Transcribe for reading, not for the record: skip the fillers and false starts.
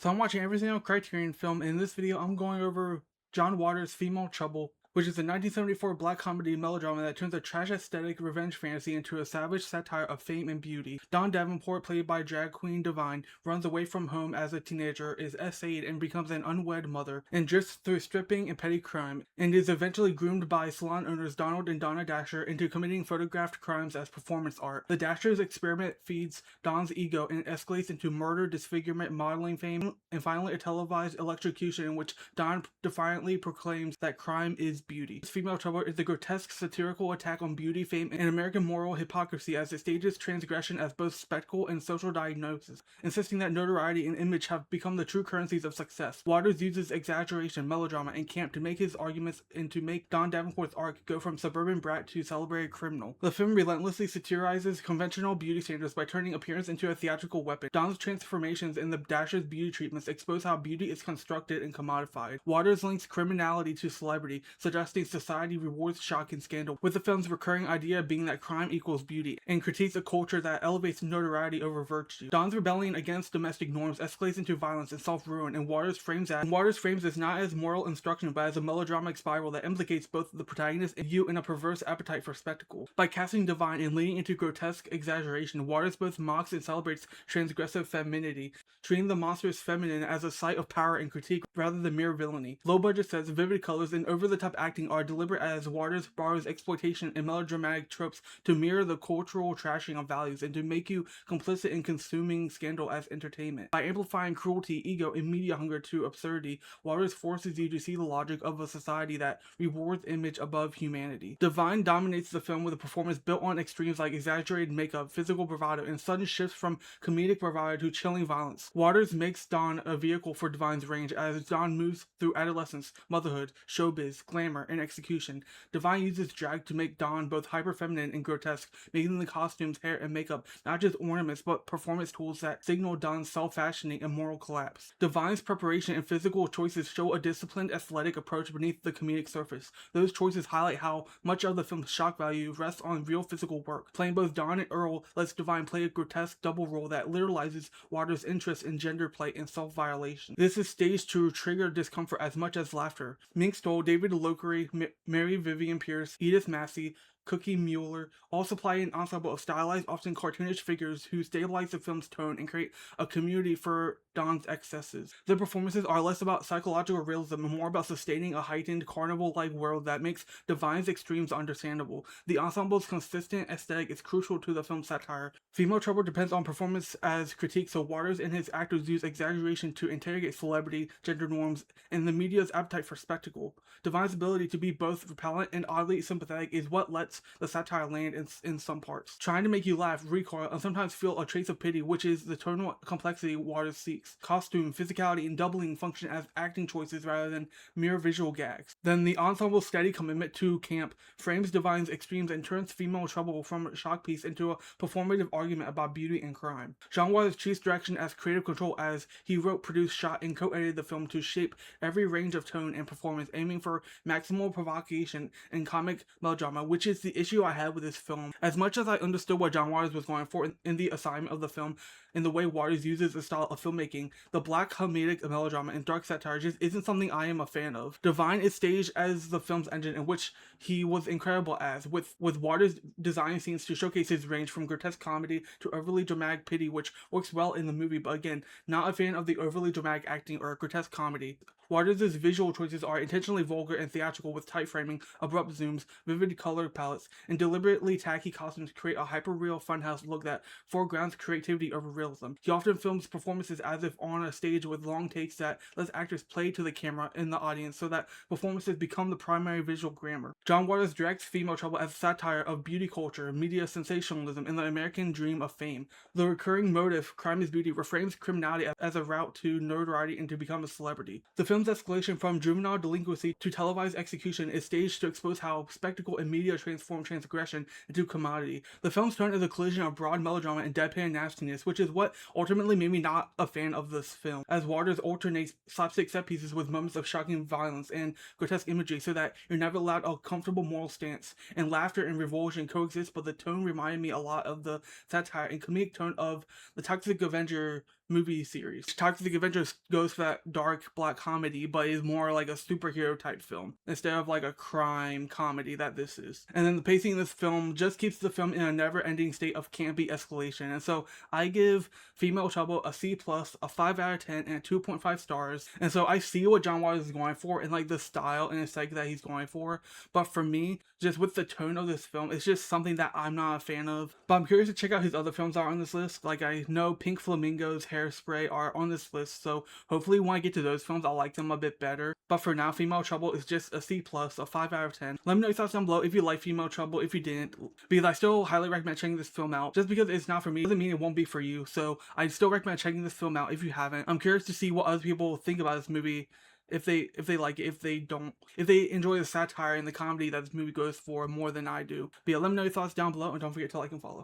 So I'm watching every single Criterion film, and in this video I'm going over John Waters' Female Trouble, which is a 1974 black comedy melodrama that turns a trash aesthetic revenge fantasy into a savage satire of fame and beauty. Dawn Davenport, played by drag queen Divine, runs away from home as a teenager, is essayed and becomes an unwed mother, and drifts through stripping and petty crime, and is eventually groomed by salon owners Donald and Donna Dasher into committing photographed crimes as performance art. The Dashers' experiment feeds Dawn's ego and escalates into murder, disfigurement, modeling fame, and finally a televised electrocution in which Dawn defiantly proclaims that crime is beauty. Female Trouble is a grotesque satirical attack on beauty, fame, and American moral hypocrisy as it stages transgression as both spectacle and social diagnosis, insisting that notoriety and image have become the true currencies of success. Waters uses exaggeration, melodrama, and camp to make his arguments and to make Dawn Davenport's arc go from suburban brat to celebrated criminal. The film relentlessly satirizes conventional beauty standards by turning appearance into a theatrical weapon. Dawn's transformations and the Dasher's beauty treatments expose how beauty is constructed and commodified. Waters links criminality to celebrity, suggesting society rewards shock and scandal, with the film's recurring idea being that crime equals beauty, and critiques a culture that elevates notoriety over virtue. Dawn's rebellion against domestic norms escalates into violence and self-ruin, and Waters frames this not as moral instruction but as a melodramatic spiral that implicates both the protagonist and you in a perverse appetite for spectacle. By casting Divine and leading into grotesque exaggeration, Waters both mocks and celebrates transgressive femininity, treating the monstrous feminine as a site of power and critique rather than mere villainy. Low-budget sets, vivid colors, and over-the-top acting are deliberate as Waters borrows exploitation and melodramatic tropes to mirror the cultural trashing of values and to make you complicit in consuming scandal as entertainment. By amplifying cruelty, ego, and media hunger to absurdity, Waters forces you to see the logic of a society that rewards image above humanity. Divine dominates the film with a performance built on extremes like exaggerated makeup, physical bravado, and sudden shifts from comedic bravado to chilling violence. Waters makes Dawn a vehicle for Divine's range as Dawn moves through adolescence, motherhood, showbiz, glamour, and execution. Divine uses drag to make Dawn both hyper-feminine and grotesque, making the costumes, hair, and makeup not just ornaments but performance tools that signal Dawn's self-fashioning and moral collapse. Divine's preparation and physical choices show a disciplined athletic approach beneath the comedic surface. Those choices highlight how much of the film's shock value rests on real physical work. Playing both Dawn and Earl lets Divine play a grotesque double role that literalizes Waters' interest in gender play and self-violation. This is staged to trigger discomfort as much as laughter. Mink Stoll, David Lochary, Mary Vivian Pierce, Edith Massey, Cookie Mueller all supply an ensemble of stylized, often cartoonish figures who stabilize the film's tone and create a community for Dawn's excesses. The performances are less about psychological realism and more about sustaining a heightened, carnival-like world that makes Divine's extremes understandable. The ensemble's consistent aesthetic is crucial to the film's satire. Female Trouble depends on performance as critique, so Waters and his actors use exaggeration to interrogate celebrity, gender norms, and the media's appetite for spectacle. Divine's ability to be both repellent and oddly sympathetic is what lets the satire land in some parts, trying to make you laugh, recoil, and sometimes feel a trace of pity, which is the tonal complexity Waters seeks. Costume, physicality, and doubling function as acting choices rather than mere visual gags. Then the ensemble's steady commitment to camp frames Divine's extremes and turns Female Trouble from a shock piece into a performative argument about beauty and crime. John Waters' chief direction as creative control as he wrote, produced, shot, and co-edited the film to shape every range of tone and performance, aiming for maximal provocation and comic melodrama, which is the issue I had with this film. As much as I understood what John Waters was going for in the assignment of the film and the way Waters uses the style of filmmaking, the black comedic melodrama and dark satire just isn't something I am a fan of. Divine is staged as the film's engine, in which he was incredible as, with Waters designing scenes to showcase his range from grotesque comedy to overly dramatic pity, which works well in the movie, but again, not a fan of the overly dramatic acting or grotesque comedy. Waters' visual choices are intentionally vulgar and theatrical, with tight framing, abrupt zooms, vivid color palettes, and deliberately tacky costumes to create a hyper-real funhouse look that foregrounds creativity over realism. He often films performances as if on a stage with long takes that lets actors play to the camera and the audience so that performances become the primary visual grammar. John Waters directs Female Trouble as a satire of beauty culture, media sensationalism, and the American dream of fame. The recurring motive, crime is beauty, reframes criminality as a route to notoriety and to become a celebrity. The film's escalation from juvenile delinquency to televised execution is staged to expose how spectacle and media transform transgression into commodity. The film's tone is a collision of broad melodrama and deadpan nastiness, which is what ultimately made me not a fan of this film, as Waters alternates slapstick set pieces with moments of shocking violence and grotesque imagery so that you're never allowed a comfortable moral stance, and laughter and revulsion coexist, but the tone reminded me a lot of the satire and comedic tone of The Toxic Avenger movie series. Toxic Avenger goes for that dark black comedy, but is more like a superhero type film instead of like a crime comedy that this is. And then the pacing in this film just keeps the film in a never-ending state of campy escalation. And so I give Female Trouble a C+, a 5 out of 10, and 2.5 stars. And so I see what John Waters is going for and like the style and aesthetic that he's going for. But for me, just with the tone of this film, it's just something that I'm not a fan of. But I'm curious to check out his other films that are on this list. Like I know Pink Flamingos, Hairspray are on this list, so hopefully when I get to those films, I'll like them a bit better. But for now, Female Trouble is just a C+, a 5 out of 10. Let me know your thoughts down below if you like Female Trouble, if you didn't, because I still highly recommend checking this film out. Just because it's not for me doesn't mean it won't be for you, so I still recommend checking this film out if you haven't. I'm curious to see what other people think about this movie, if they like it, if they enjoy the satire and the comedy that this movie goes for more than I do. But yeah, let me know your thoughts down below, and don't forget to like and follow.